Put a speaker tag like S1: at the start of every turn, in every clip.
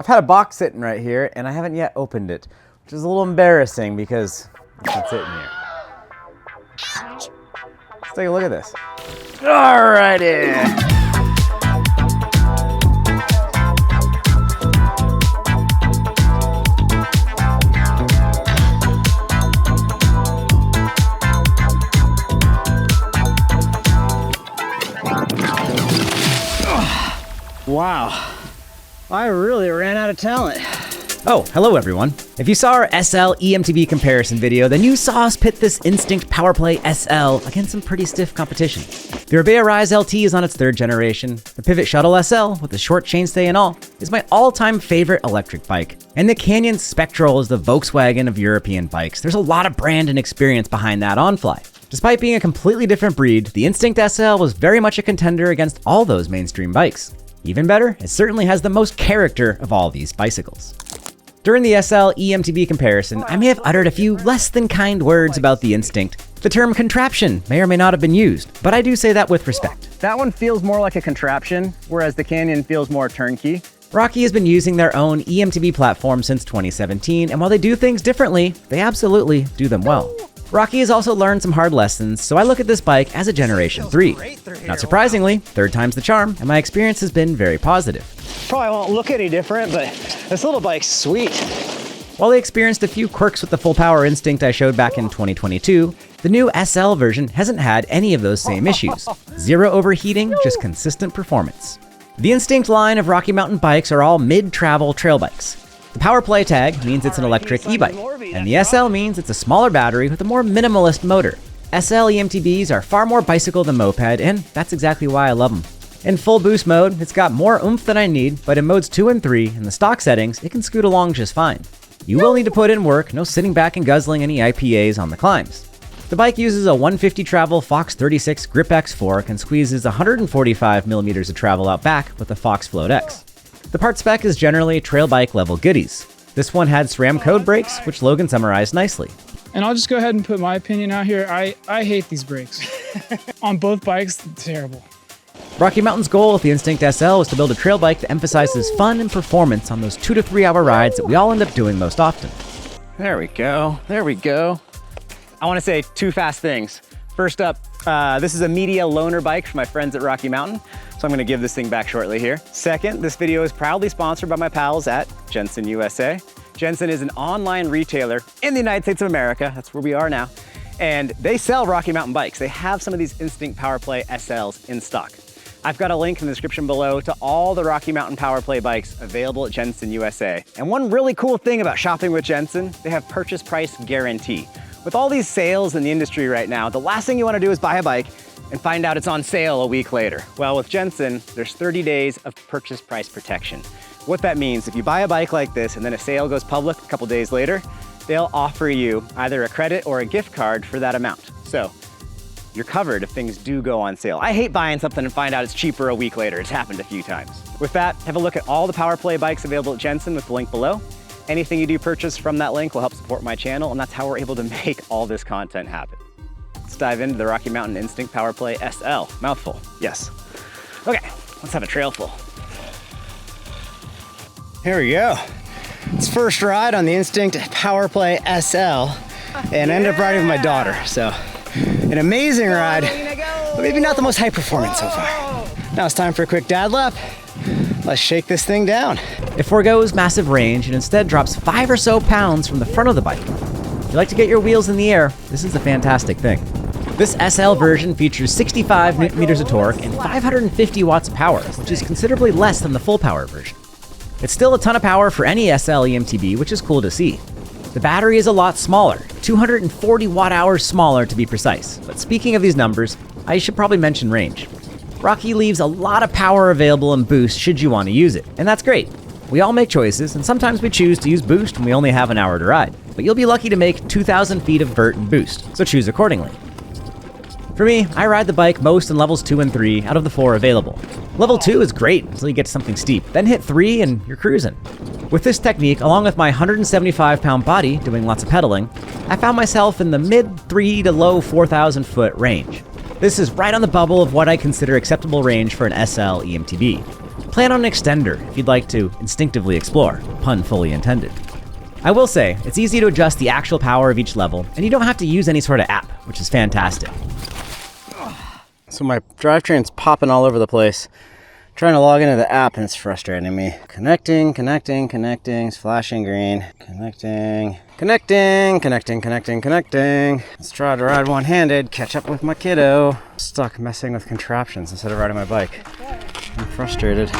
S1: I've had a box sitting right here and I haven't yet opened it, which is a little embarrassing because it's sitting here. Let's take a look at this. Alrighty.
S2: Wow, I really ran out of talent.
S1: Oh, hello everyone. If you saw our SL EMTB comparison video, then you saw us pit this Instinct PowerPlay SL against some pretty stiff competition. The Orbea Rise LT is on its 3rd generation, the Pivot Shuttle SL, with the short chainstay and all, is my all-time favorite electric bike, and the Canyon Spectral is the Volkswagen of European bikes. There's a lot of brand and experience behind that on-fly. Despite being a completely different breed, the Instinct SL was very much a contender against all those mainstream bikes. Even better, it certainly has the most character of all these bicycles. During the SL EMTB comparison, I may have uttered a few less than kind words about the Instinct. The term contraption may or may not have been used, but I do say that with respect.
S2: That one feels more like a contraption, whereas the Canyon feels more turnkey.
S1: Rocky has been using their own EMTB platform since 2017, and while they do things differently, they absolutely do them well. Rocky has also learned some hard lessons, so I look at this bike as a Generation 3. Not surprisingly, 3rd time's the charm, and my experience has been very positive.
S2: Probably won't look any different, but this little bike's sweet.
S1: While they experienced a few quirks with the full power Instinct I showed back in 2022, the new SL version hasn't had any of those same issues. Zero overheating, just consistent performance. The Instinct line of Rocky Mountain bikes are all mid-travel trail bikes. The PowerPlay tag means it's an electric e-bike, and the SL means it's a smaller battery with a more minimalist motor. SL EMTBs are far more bicycle than moped, and that's exactly why I love them. In full boost mode, it's got more oomph than I need, but in modes 2 and 3, in the stock settings, it can scoot along just fine. You will need to put in work, no sitting back and guzzling any IPAs on the climbs. The bike uses a 150 travel Fox 36 Grip X fork and squeezes 145 millimeters of travel out back with the Fox Float X. The part spec is generally trail bike level goodies. This one had SRAM code brakes, which Logan summarized nicely.
S3: And I'll just go ahead and put my opinion out here. I hate these brakes. On both bikes, terrible.
S1: Rocky Mountain's goal with the Instinct SL was to build a trail bike that emphasizes fun and performance on those 2 to 3 hour rides that we all end up doing most often.
S2: There we go, there we go. I wanna say 2 fast things. First up, this is a media loaner bike from my friends at Rocky Mountain, so I'm gonna give this thing back shortly here. Second, this video is proudly sponsored by my pals at Jensen USA. Jensen is an online retailer in the United States of America, that's where we are now, and they sell Rocky Mountain bikes. They have some of these Instinct PowerPlay SLs in stock. I've got a link in the description below to all the Rocky Mountain PowerPlay bikes available at Jensen USA. And one really cool thing about shopping with Jensen, they have purchase price guarantee. With all these sales in the industry right now, the last thing you want to do is buy a bike and find out it's on sale a week later. Well, with Jensen, there's 30 days of purchase price protection. What that means, if you buy a bike like this and then a sale goes public a couple days later, they'll offer you either a credit or a gift card for that amount. So you're covered if things do go on sale. I hate buying something and find out it's cheaper a week later. It's happened a few times. With that, have a look at all the PowerPlay bikes available at Jensen with the link below. Anything you do purchase from that link will help support my channel, and that's how we're able to make all this content happen. Let's dive into the Rocky Mountain Instinct PowerPlay SL. Mouthful, yes. Okay, let's have a trailful. Here we go. It's first ride on the Instinct PowerPlay SL, and I ended up riding with my daughter, so an amazing ride, but maybe not the most high performance so far. Now it's time for a quick dad lap. Let's shake this thing down.
S1: It forgoes massive range and instead drops 5 or so pounds from the front of the bike. If you like to get your wheels in the air, this is a fantastic thing. This SL version features 65 Newton meters of torque and 550 watts of power, which is considerably less than the full power version. It's still a ton of power for any SL EMTB, which is cool to see. The battery is a lot smaller, 240 watt-hours smaller to be precise. But speaking of these numbers, I should probably mention range. Rocky leaves a lot of power available in boost should you want to use it, and that's great. We all make choices, and sometimes we choose to use boost when we only have an hour to ride. But you'll be lucky to make 2,000 feet of vert and boost, so choose accordingly. For me, I ride the bike most in levels 2 and 3 out of the 4 available. Level 2 is great until you get to something steep, then hit 3 and you're cruising. With this technique, along with my 175-pound body doing lots of pedaling, I found myself in the mid-3 to low 4,000 foot range. This is right on the bubble of what I consider acceptable range for an SL EMTB. Plan on an extender if you'd like to instinctively explore, pun fully intended. I will say, it's easy to adjust the actual power of each level, and you don't have to use any sort of app, which is fantastic. So my drivetrain's popping all over the place. Trying to log into the app and it's frustrating me. Connecting, it's flashing green. Connecting. Let's try to ride one-handed, catch up with my kiddo. Stuck messing with contraptions instead of riding my bike. I'm frustrated.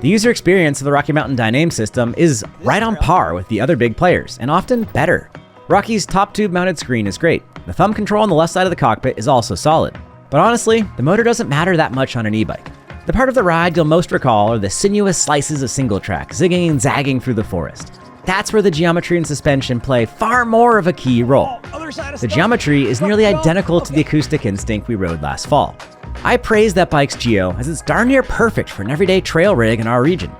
S1: The user experience of the Rocky Mtn Dyname system is right on par with the other big players, and often better. Rocky's top tube mounted screen is great. The thumb control on the left side of the cockpit is also solid. But honestly, the motor doesn't matter that much on an e-bike. The part of the ride you'll most recall are the sinuous slices of single track, zigging and zagging through the forest. That's where the geometry and suspension play far more of a key role. The geometry is nearly identical to the acoustic Instinct we rode last fall. I praise that bike's geo as it's darn near perfect for an everyday trail rig in our region.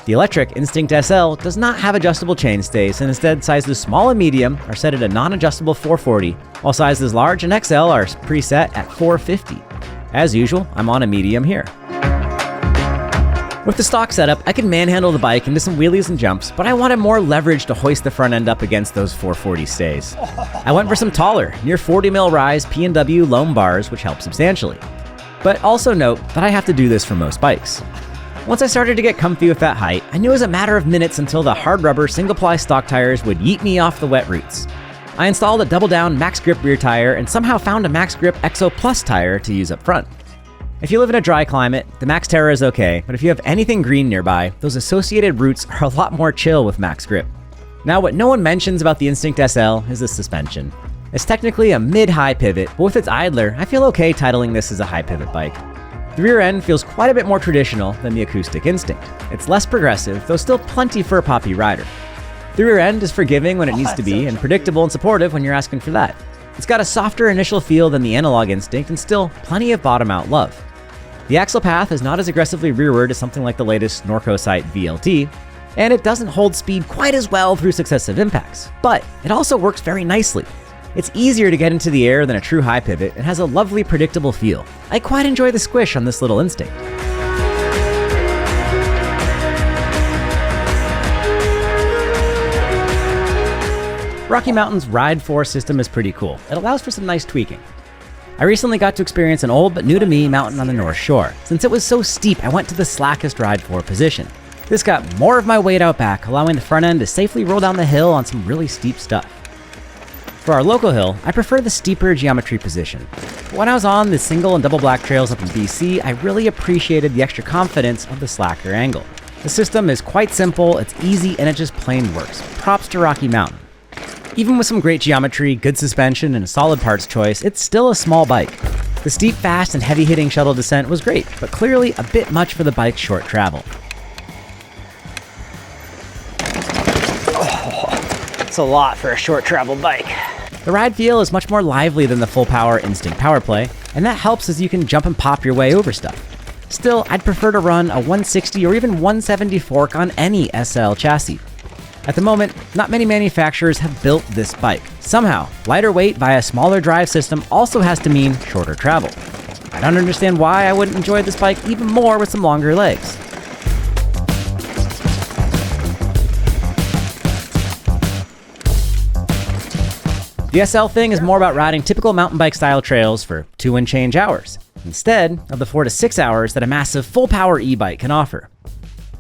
S1: The electric Instinct SL does not have adjustable chainstays, and instead sizes small and medium are set at a non-adjustable 440, while sizes large and XL are preset at 450. As usual, I'm on a medium here. With the stock setup, I can manhandle the bike into some wheelies and jumps, but I wanted more leverage to hoist the front end up against those 440 stays. I went for some taller, near 40mm rise P&W loam bars, which help substantially. But also note that I have to do this for most bikes. Once I started to get comfy with that height, I knew it was a matter of minutes until the hard rubber single-ply stock tires would yeet me off the wet routes. I installed a double-down max grip rear tire and somehow found a max grip Exo Plus tire to use up front. If you live in a dry climate, the Max Terra is okay, but if you have anything green nearby, those associated routes are a lot more chill with max grip. Now, what no one mentions about the Instinct SL is the suspension. It's technically a mid-high pivot, but with its idler, I feel okay titling this as a high pivot bike. The rear end feels quite a bit more traditional than the acoustic Instinct. It's less progressive, though still plenty for a poppy rider. The rear end is forgiving when it needs to be, and predictable and supportive when you're asking for that. It's got a softer initial feel than the analog Instinct, and still plenty of bottom-out love. The axle path is not as aggressively rearward as something like the latest Norco-Sight VLT, and it doesn't hold speed quite as well through successive impacts, but it also works very nicely. It's easier to get into the air than a true high pivot and has a lovely predictable feel. I quite enjoy the squish on this little Instinct. Rocky Mtn's Ride 4 system is pretty cool. It allows for some nice tweaking. I recently got to experience an old but new to me mountain on the North Shore. Since it was so steep, I went to the slackest Ride 4 position. This got more of my weight out back, allowing the front end to safely roll down the hill on some really steep stuff. For our local hill, I prefer the steeper geometry position. But when I was on the single and double black trails up in BC, I really appreciated the extra confidence of the slacker angle. The system is quite simple, it's easy, and it just plain works. Props to Rocky Mtn. Even with some great geometry, good suspension, and a solid parts choice, it's still a small bike. The steep, fast, and heavy-hitting shuttle descent was great, but clearly a bit much for the bike's short travel.
S2: It's a lot for a short travel bike.
S1: The ride feel is much more lively than the full-power Instinct Powerplay, and that helps as you can jump and pop your way over stuff. Still, I'd prefer to run a 160 or even 170 fork on any SL chassis. At the moment, not many manufacturers have built this bike. Somehow, lighter weight via smaller drive system also has to mean shorter travel. I don't understand why I wouldn't enjoy this bike even more with some longer legs. The SL thing is more about riding typical mountain bike style trails for 2 and change hours, instead of the 4 to 6 hours that a massive full power e-bike can offer.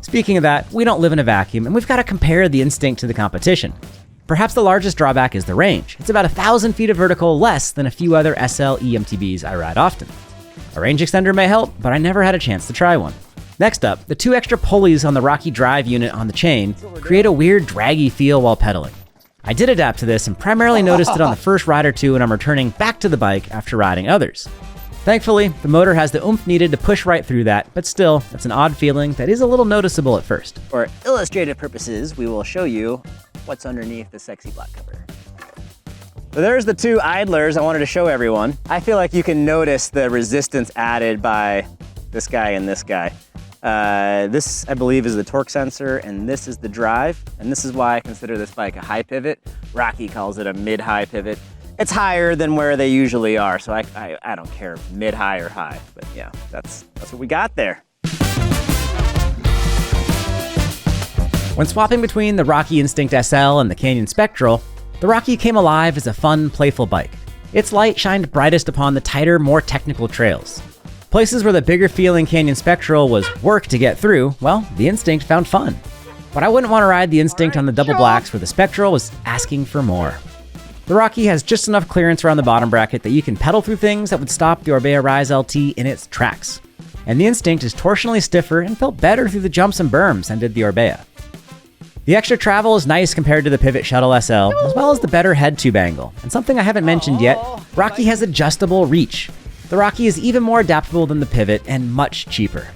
S1: Speaking of that, we don't live in a vacuum, and we've got to compare the Instinct to the competition. Perhaps the largest drawback is the range. It's about 1,000 feet of vertical less than a few other SL EMTBs I ride often. A range extender may help, but I never had a chance to try one. Next up, the 2 extra pulleys on the Rocky drive unit on the chain create a weird draggy feel while pedaling. I did adapt to this and primarily noticed it on the first ride or two when I'm returning back to the bike after riding others. Thankfully, the motor has the oomph needed to push right through that, but still, it's an odd feeling that is a little noticeable at first.
S2: For illustrative purposes, we will show you what's underneath the sexy black cover. So there's the two idlers I wanted to show everyone. I feel like you can notice the resistance added by this guy and this guy. This, I believe, is the torque sensor, and this is the drive, and this is why I consider this bike a high pivot. Rocky calls it a mid-high pivot. It's higher than where they usually are, so I don't care mid-high or high, but yeah, that's what we got there.
S1: When swapping between the Rocky Instinct SL and the Canyon Spectral, the Rocky came alive as a fun, playful bike. Its light shined brightest upon the tighter, more technical trails. Places where the bigger feeling Canyon Spectral was work to get through, well, the Instinct found fun. But I wouldn't want to ride the Instinct on the double blacks where the Spectral was asking for more. The Rocky has just enough clearance around the bottom bracket that you can pedal through things that would stop the Orbea Rise LT in its tracks. And the Instinct is torsionally stiffer and felt better through the jumps and berms than did the Orbea. The extra travel is nice compared to the Pivot Shuttle SL, as well as the better head tube angle. And something I haven't mentioned yet, Rocky has adjustable reach. The Rocky is even more adaptable than the Pivot and much cheaper.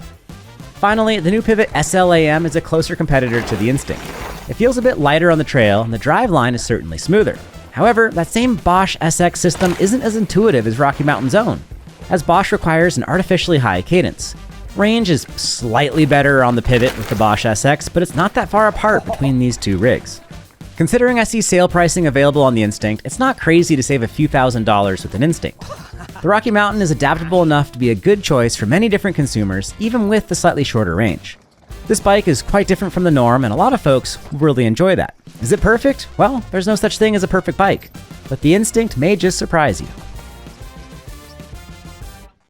S1: Finally, the new Pivot SL AM is a closer competitor to the Instinct. It feels a bit lighter on the trail, and the driveline is certainly smoother. However, that same Bosch SX system isn't as intuitive as Rocky Mountain's own, as Bosch requires an artificially high cadence. Range is slightly better on the Pivot with the Bosch SX, but it's not that far apart between these two rigs. Considering I see sale pricing available on the Instinct, it's not crazy to save a few $1,000s with an Instinct. The Rocky Mountain is adaptable enough to be a good choice for many different consumers, even with the slightly shorter range. This bike is quite different from the norm, and a lot of folks will really enjoy that. Is it perfect? Well, there's no such thing as a perfect bike, but the Instinct may just surprise you.